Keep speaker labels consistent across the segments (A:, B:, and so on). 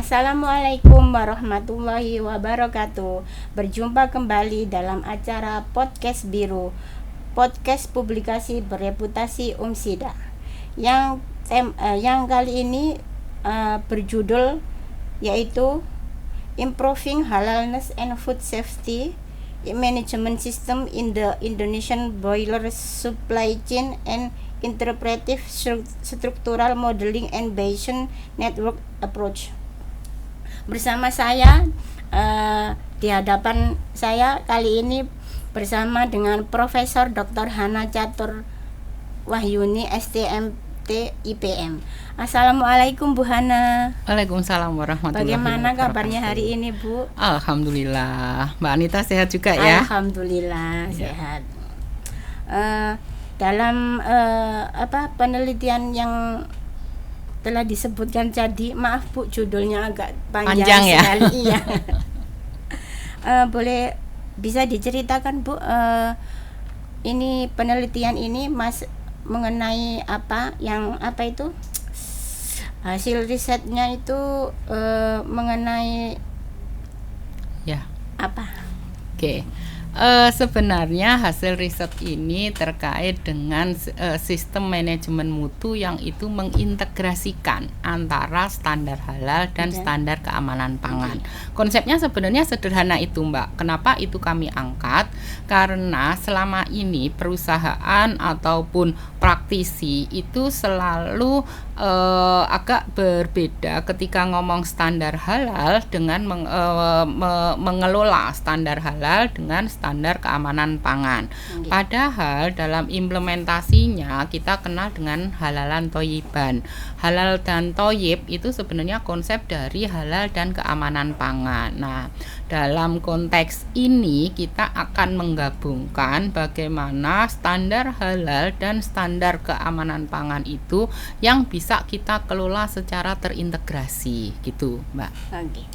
A: Assalamualaikum warahmatullahi wabarakatuh. Berjumpa kembali dalam acara Podcast Biru, podcast publikasi bereputasi Umsida. Yang kali ini berjudul yaitu Improving Halalness and Food Safety Management System in the Indonesian Broiler Supply Chain and Interpretive Structural Modeling and Bayesian Network Approach. Bersama saya di hadapan saya kali ini bersama dengan Profesor Dr. Hana Catur Wahyuni STMT IPM. Assalamualaikum Bu Hana.
B: Waalaikumsalam warahmatullahi wabarakatuh.
A: Bagaimana kabarnya hari ini Bu?
B: Alhamdulillah. Mbak Anita sehat juga ya?
A: Alhamdulillah sehat. Dalam penelitian yang telah disebutkan tadi, maaf Bu, judulnya agak panjang
B: ya?
A: Sekali. Iya. Boleh bisa diceritakan Bu, ini penelitian ini mengenai itu hasil risetnya itu mengenai
B: ya
A: apa?
B: Oke. Sebenarnya hasil riset ini terkait dengan sistem manajemen mutu yang itu mengintegrasikan antara standar halal dan standar keamanan pangan. Konsepnya sebenarnya sederhana itu Mbak. Kenapa itu kami angkat? Karena selama ini perusahaan ataupun praktisi itu selalu agak berbeda ketika ngomong standar halal dengan mengelola standar halal dengan standar keamanan pangan. Padahal dalam implementasinya kita kenal dengan halalan toyiban. Halal dan toyib itu sebenarnya konsep dari halal dan keamanan pangan. Nah, dalam konteks ini kita akan menggabungkan bagaimana standar halal dan standar keamanan pangan itu yang bisa kita kelola secara terintegrasi gitu, Mbak.
A: Oke.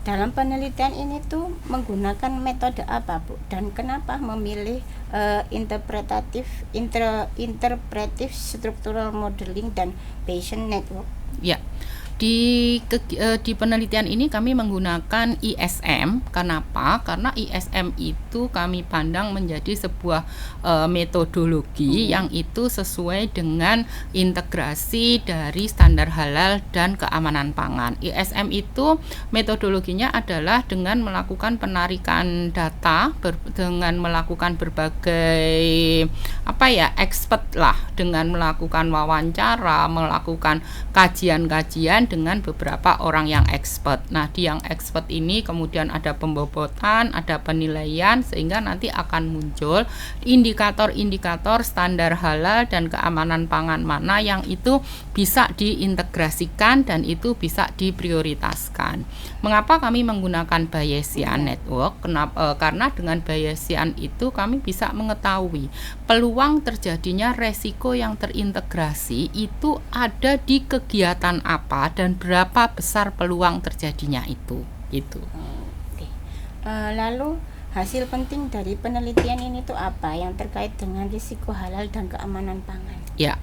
A: Dalam penelitian ini tuh menggunakan metode apa Bu, dan kenapa memilih interpretive structural modeling dan Bayesian network?
B: Ya. Di penelitian ini kami menggunakan ISM. Kenapa? Karena ISM itu kami pandang menjadi sebuah metodologi yang itu sesuai dengan integrasi dari standar halal dan keamanan pangan. ISM itu metodologinya adalah dengan melakukan penarikan data, dengan melakukan berbagai expert lah, dengan melakukan wawancara, melakukan kajian-kajian dengan beberapa orang yang expert. Nah, di yang expert ini kemudian ada pembobotan, ada penilaian, sehingga nanti akan muncul indikator-indikator standar halal dan keamanan pangan mana yang itu bisa diintegrasikan dan itu bisa diprioritaskan. Mengapa kami menggunakan Bayesian network? Karena dengan Bayesian itu kami bisa mengetahui peluang terjadinya resiko yang terintegrasi itu ada di kegiatan apa dan berapa besar peluang terjadinya itu.
A: Oke. Lalu hasil penting dari penelitian ini tuh apa yang terkait dengan risiko halal dan keamanan pangan?
B: Ya,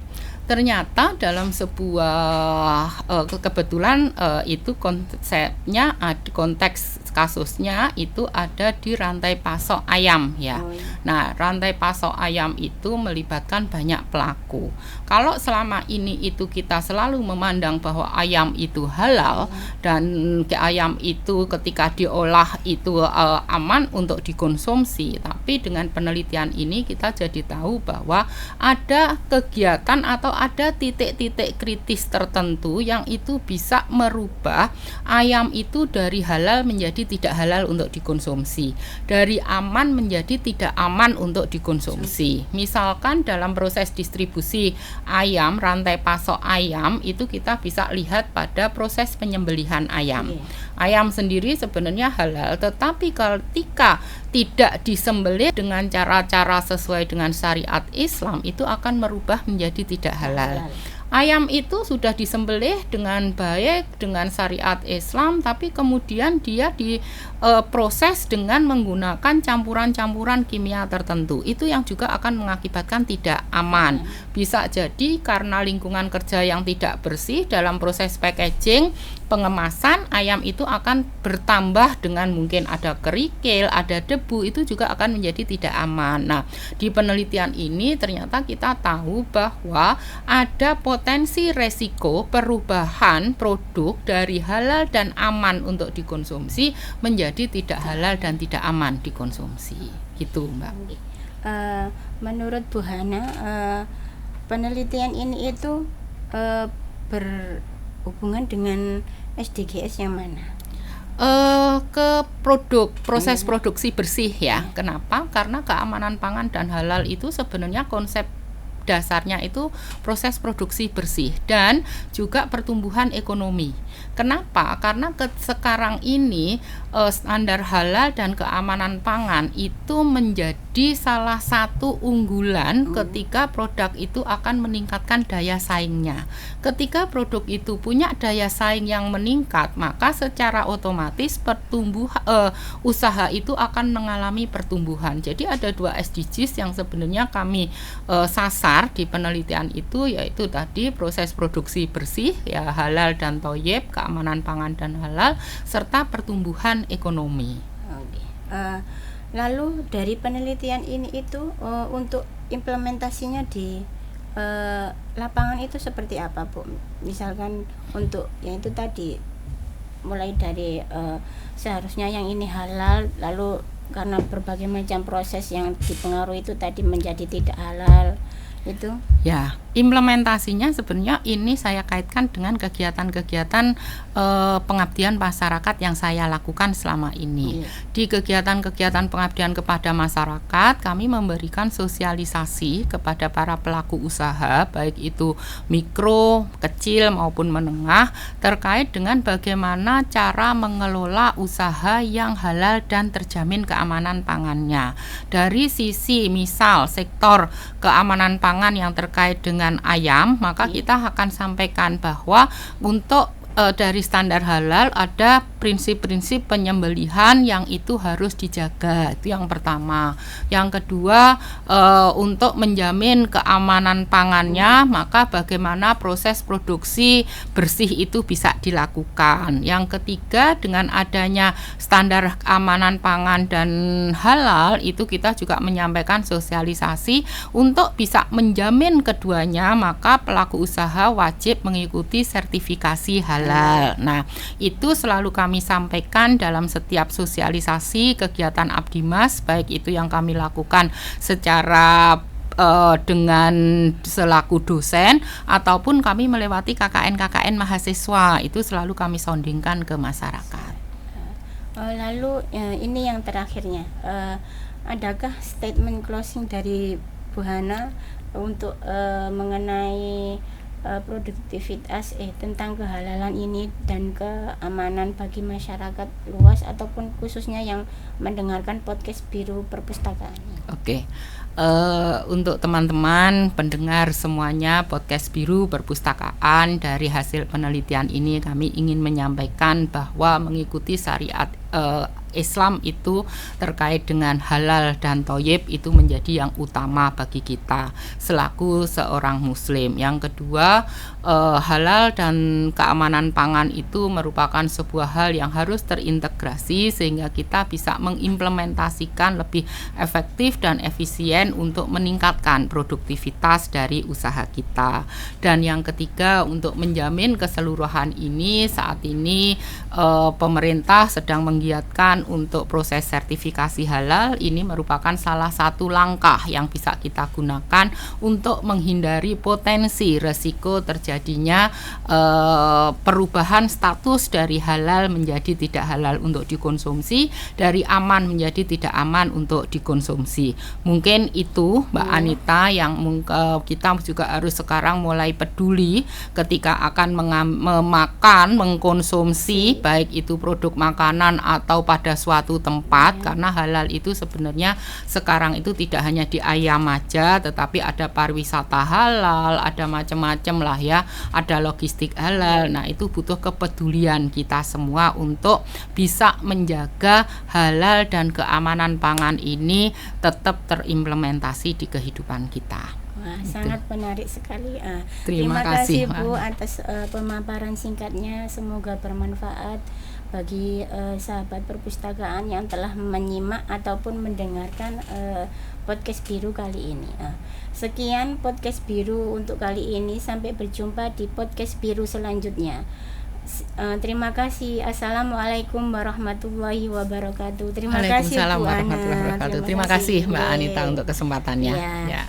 B: ternyata dalam sebuah kebetulan itu konsepnya, konteks kasusnya itu ada di rantai pasok ayam ya. Nah, rantai pasok ayam itu melibatkan banyak pelaku. Kalau selama ini itu kita selalu memandang bahwa ayam itu halal dan ayam itu ketika diolah itu aman untuk dikonsumsi, tapi dengan penelitian ini kita jadi tahu bahwa ada kegiatan atau ada titik-titik kritis tertentu yang itu bisa merubah ayam itu dari halal menjadi tidak halal untuk dikonsumsi, dari aman menjadi tidak aman untuk dikonsumsi. Misalkan dalam proses distribusi ayam, rantai pasok ayam itu kita bisa lihat pada proses penyembelihan ayam. Ayam sendiri sebenarnya halal, tetapi ketika tidak disembelih dengan cara-cara sesuai dengan syariat Islam itu akan merubah menjadi tidak halal. Ayam itu sudah disembelih dengan baik dengan syariat Islam, tapi kemudian dia diproses dengan menggunakan campuran-campuran kimia tertentu. Itu yang juga akan mengakibatkan tidak aman. Bisa jadi karena lingkungan kerja yang tidak bersih dalam proses packaging, pengemasan ayam itu akan bertambah dengan mungkin ada kerikil, ada debu, itu juga akan menjadi tidak aman. Nah, di penelitian ini ternyata kita tahu bahwa ada potensi resiko perubahan produk dari halal dan aman untuk dikonsumsi menjadi tidak halal dan tidak aman dikonsumsi. Gitu, Mbak.
A: Menurut Bu Hana, penelitian ini itu berhubungan dengan SDGs yang mana?
B: Ke proses produksi bersih ya. Kenapa? Karena keamanan pangan dan halal itu sebenarnya konsep dasarnya itu proses produksi bersih dan juga pertumbuhan ekonomi. Kenapa? Karena sekarang ini standar halal dan keamanan pangan itu menjadi salah satu unggulan ketika produk itu akan meningkatkan daya saingnya. Ketika produk itu punya daya saing yang meningkat, maka secara otomatis usaha itu akan mengalami pertumbuhan. Jadi ada 2 SDGs yang sebenarnya kami sasar di penelitian itu, yaitu tadi proses produksi bersih ya, halal dan thayyib, keamanan pangan dan halal, serta pertumbuhan ekonomi.
A: Lalu dari penelitian ini itu untuk implementasinya di lapangan itu seperti apa, Bu? Misalkan untuk yang itu tadi, mulai dari seharusnya yang ini halal, lalu karena berbagai macam proses yang dipengaruhi itu tadi menjadi tidak halal itu.
B: Ya, implementasinya sebenarnya ini saya kaitkan dengan kegiatan-kegiatan pengabdian masyarakat yang saya lakukan selama ini. Di kegiatan-kegiatan pengabdian kepada masyarakat, kami memberikan sosialisasi kepada para pelaku usaha, baik itu mikro, kecil maupun menengah, terkait dengan bagaimana cara mengelola usaha yang halal dan terjamin keamanan pangannya. Dari sisi misal sektor keamanan pangan yang terkait dengan ayam, maka kita akan sampaikan bahwa untuk dari standar halal ada prinsip-prinsip penyembelihan yang itu harus dijaga. Itu yang pertama. Yang kedua, untuk menjamin keamanan pangannya, maka bagaimana proses produksi bersih itu bisa dilakukan. Yang ketiga, dengan adanya standar keamanan pangan dan halal, itu kita juga menyampaikan sosialisasi untuk bisa menjamin keduanya, maka pelaku usaha wajib mengikuti sertifikasi halal. Nah, itu selalu kami sampaikan dalam setiap sosialisasi kegiatan Abdimas, baik itu yang kami lakukan secara dengan selaku dosen ataupun kami melewati KKN mahasiswa, itu selalu kami soundingkan ke masyarakat.
A: Lalu ini yang terakhirnya, adakah statement closing dari Bu Hana untuk mengenai produktivitas tentang kehalalan ini dan keamanan bagi masyarakat luas ataupun khususnya yang mendengarkan podcast Biru Perpustakaan?
B: Oke. Untuk teman-teman pendengar semuanya podcast Biru Perpustakaan, dari hasil penelitian ini kami ingin menyampaikan bahwa mengikuti syariat Islam itu terkait dengan halal dan thayyib itu menjadi yang utama bagi kita selaku seorang muslim. Yang kedua, halal dan keamanan pangan itu merupakan sebuah hal yang harus terintegrasi sehingga kita bisa mengimplementasikan lebih efektif dan efisien untuk meningkatkan produktivitas dari usaha kita. Dan yang ketiga, untuk menjamin keseluruhan ini, saat ini pemerintah sedang menggiatkan untuk proses sertifikasi halal. Ini merupakan salah satu langkah yang bisa kita gunakan untuk menghindari potensi resiko terjadinya perubahan status dari halal menjadi tidak halal untuk dikonsumsi, dari aman menjadi tidak aman untuk dikonsumsi. Mungkin itu Mbak Anita yang kita juga harus sekarang mulai peduli ketika akan mengkonsumsi baik itu produk makanan atau pada suatu tempat, karena halal itu sebenarnya sekarang itu tidak hanya di ayam aja, tetapi ada pariwisata halal, ada macam-macam lah ya, ada logistik halal. Nah, itu butuh kepedulian kita semua untuk bisa menjaga halal dan keamanan pangan ini tetap terimplementasi di kehidupan kita.
A: Wah,
B: Itu.
A: sangat menarik sekali.
B: Terima
A: kasih
B: kasih,
A: Bu
B: Mbak.
A: atas pemaparan singkatnya. Semoga bermanfaat bagi sahabat perpustakaan yang telah menyimak ataupun mendengarkan podcast biru kali ini. Sekian podcast biru untuk kali ini. Sampai berjumpa di podcast biru selanjutnya. Terima kasih. Assalamualaikum warahmatullahi wabarakatuh. Terima kasih Bu
B: Waalaikumsalam
A: Ana.
B: warahmatullahi wabarakatuh. Terima kasih Mbak Anita untuk kesempatannya.
A: Ya.
B: Ya.